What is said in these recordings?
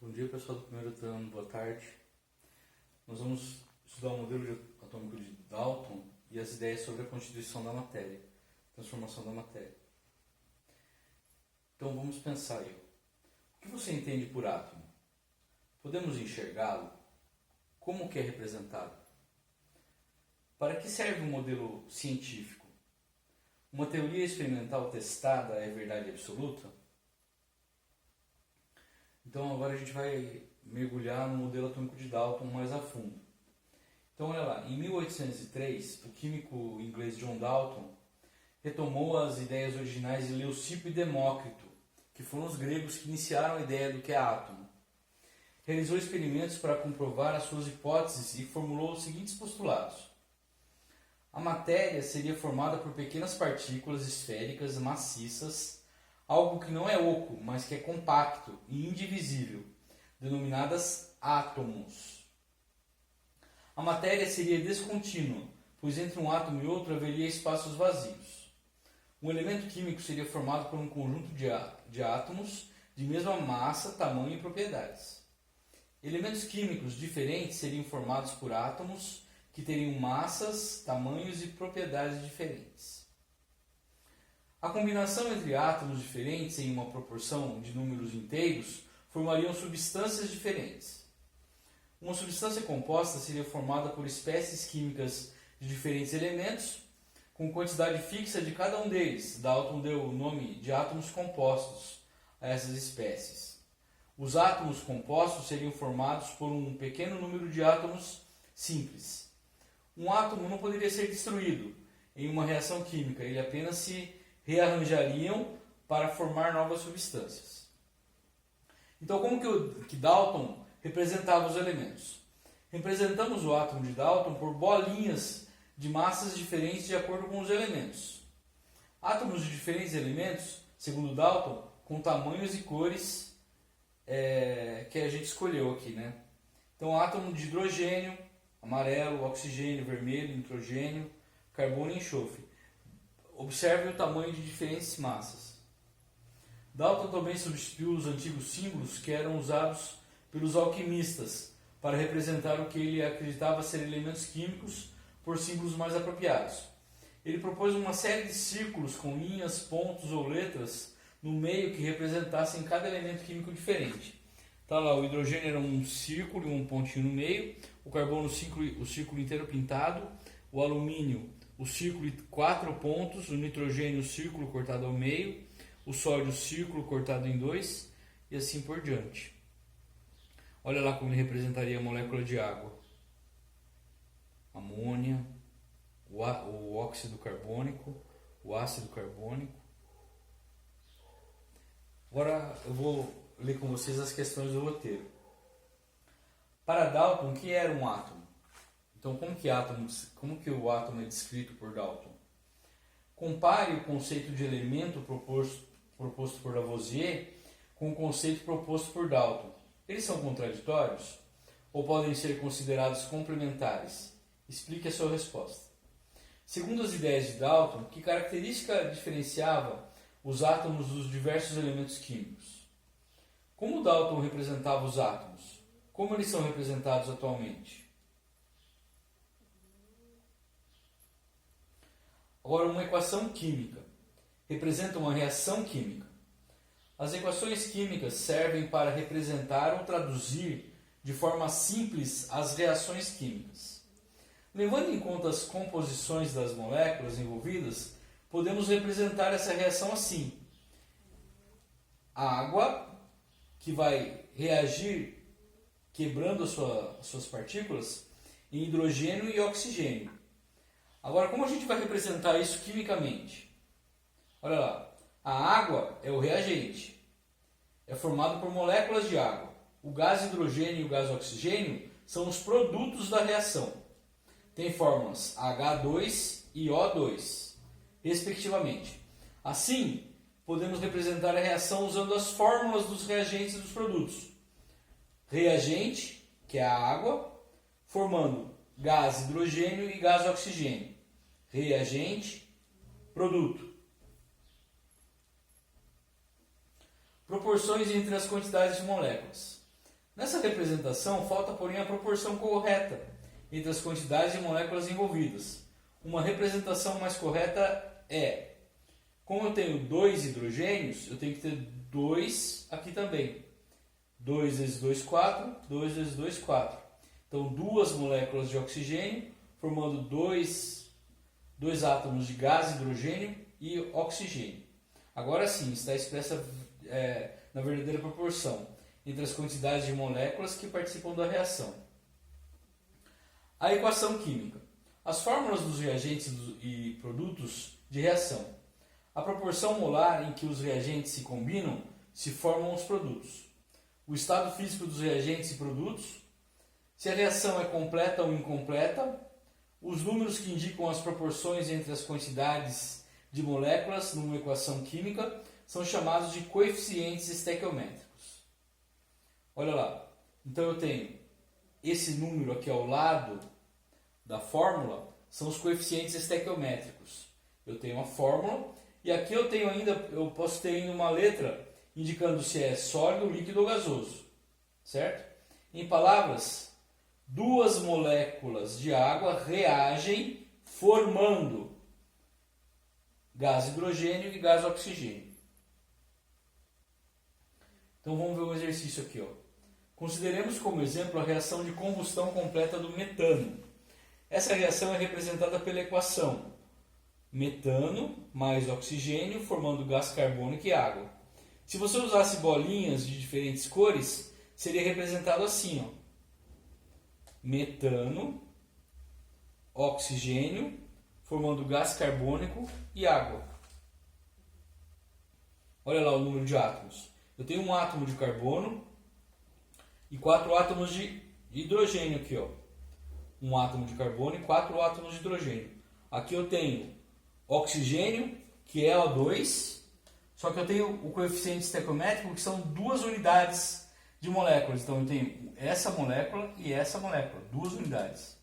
Bom dia, pessoal do primeiro ano, boa tarde. Nós vamos estudar o modelo atômico de Dalton e as ideias sobre a constituição da matéria, transformação da matéria. Então vamos pensar aí. O que você entende por átomo? Podemos enxergá-lo? Como que é representado? Para que serve um modelo científico? Uma teoria experimental testada é verdade absoluta? Então agora a gente vai mergulhar no modelo atômico de Dalton mais a fundo. Então olha lá, em 1803, o químico inglês John Dalton retomou as ideias originais de Leucipo e Demócrito, que foram os gregos que iniciaram a ideia do que é átomo. Realizou experimentos para comprovar as suas hipóteses e formulou os seguintes postulados. A matéria seria formada por pequenas partículas esféricas maciças, algo que não é oco, mas que é compacto e indivisível, denominadas átomos. A matéria seria descontínua, pois entre um átomo e outro haveria espaços vazios. Um elemento químico seria formado por um conjunto de átomos de mesma massa, tamanho e propriedades. Elementos químicos diferentes seriam formados por átomos que teriam massas, tamanhos e propriedades diferentes. A combinação entre átomos diferentes em uma proporção de números inteiros formariam substâncias diferentes. Uma substância composta seria formada por espécies químicas de diferentes elementos, com quantidade fixa de cada um deles. Dalton deu o nome de átomos compostos a essas espécies. Os átomos compostos seriam formados por um pequeno número de átomos simples. Um átomo não poderia ser destruído em uma reação química, ele apenas se rearranjariam para formar novas substâncias. Então, como que Dalton representava os elementos? Representamos o átomo de Dalton por bolinhas de massas diferentes de acordo com os elementos. Átomos de diferentes elementos, segundo Dalton, com tamanhos e cores que a gente escolheu aqui, né? Então, átomo de hidrogênio, amarelo, oxigênio, vermelho, nitrogênio, carbono e enxofre. Observe o tamanho de diferentes massas. Dalton também substituiu os antigos símbolos que eram usados pelos alquimistas para representar o que ele acreditava ser elementos químicos por símbolos mais apropriados. Ele propôs uma série de círculos com linhas, pontos ou letras no meio que representassem cada elemento químico diferente. Tá lá, o hidrogênio era um círculo e um pontinho no meio, o carbono o círculo inteiro pintado, o alumínio o círculo e 4 pontos, o nitrogênio o círculo cortado ao meio, o sódio o círculo cortado em 2 e assim por diante. Olha lá como ele representaria a molécula de água. Amônia, o óxido carbônico, o ácido carbônico. Agora eu vou ler com vocês as questões do roteiro. Para Dalton, o que era um átomo? Então, como que o átomo é descrito por Dalton? Compare o conceito de elemento proposto por Lavoisier com o conceito proposto por Dalton. Eles são contraditórios? Ou podem ser considerados complementares? Explique a sua resposta. Segundo as ideias de Dalton, que característica diferenciava os átomos dos diversos elementos químicos? Como Dalton representava os átomos? Como eles são representados atualmente? Agora, uma equação química representa uma reação química. As equações químicas servem para representar ou traduzir de forma simples as reações químicas. Levando em conta as composições das moléculas envolvidas, podemos representar essa reação assim. A água, que vai reagir quebrando as suas partículas, em hidrogênio e oxigênio. Agora, como a gente vai representar isso quimicamente? Olha lá, a água é o reagente, é formado por moléculas de água. O gás hidrogênio e o gás oxigênio são os produtos da reação. Tem fórmulas H2 e O2, respectivamente. Assim, podemos representar a reação usando as fórmulas dos reagentes e dos produtos. Reagente, que é a água, formando gás hidrogênio e gás oxigênio. Reagente, produto. Proporções entre as quantidades de moléculas. Nessa representação, falta porém a proporção correta entre as quantidades de moléculas envolvidas. Uma representação mais correta é, como eu tenho 2 hidrogênios, eu tenho que ter 2 aqui também. 2 vezes 2, 4, 2 vezes 2, 4. Então, 2 moléculas de oxigênio, formando dois átomos de gás, hidrogênio e oxigênio. Agora sim, está expressa na verdadeira proporção entre as quantidades de moléculas que participam da reação. A equação química. As fórmulas dos reagentes e produtos de reação. A proporção molar em que os reagentes se combinam se formam os produtos. O estado físico dos reagentes e produtos. Se a reação é completa ou incompleta. Os números que indicam as proporções entre as quantidades de moléculas numa equação química são chamados de coeficientes estequiométricos. Olha lá. Então eu tenho esse número aqui ao lado da fórmula, são os coeficientes estequiométricos. Eu tenho a fórmula e aqui eu posso ter ainda uma letra indicando se é sólido, líquido ou gasoso. Certo? Em palavras, 2 moléculas de água reagem formando gás hidrogênio e gás oxigênio. Então vamos ver um exercício aqui. Consideremos como exemplo a reação de combustão completa do metano. Essa reação é representada pela equação metano mais oxigênio formando gás carbônico e água. Se você usasse bolinhas de diferentes cores, seria representado assim, metano, oxigênio, formando gás carbônico e água. Olha lá o número de átomos. Eu tenho um átomo de carbono e 4 átomos de hidrogênio aqui, Um átomo de carbono e 4 átomos de hidrogênio. Aqui eu tenho oxigênio, que é O2, só que eu tenho o coeficiente estequiométrico, que são 2 unidades de moléculas. Então eu tenho essa molécula e essa molécula, 2 unidades.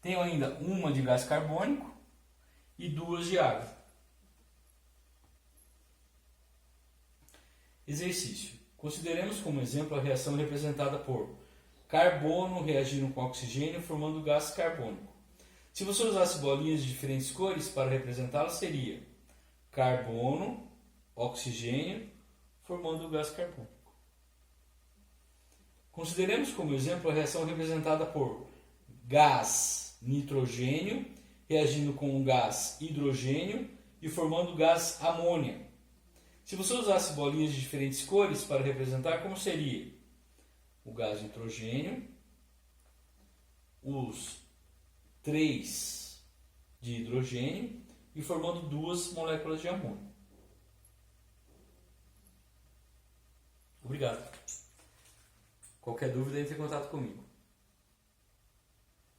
Tenho ainda uma de gás carbônico e 2 de água. Exercício. Consideremos como exemplo a reação representada por carbono reagindo com oxigênio formando gás carbônico. Se você usasse bolinhas de diferentes cores para representá-la, seria carbono, oxigênio formando gás carbônico. Consideremos como exemplo a reação representada por gás nitrogênio reagindo com o gás hidrogênio e formando gás amônia. Se você usasse bolinhas de diferentes cores para representar, como seria? O gás nitrogênio, os 3 de hidrogênio e formando 2 moléculas de amônio. Obrigado. Qualquer dúvida, entre em contato comigo.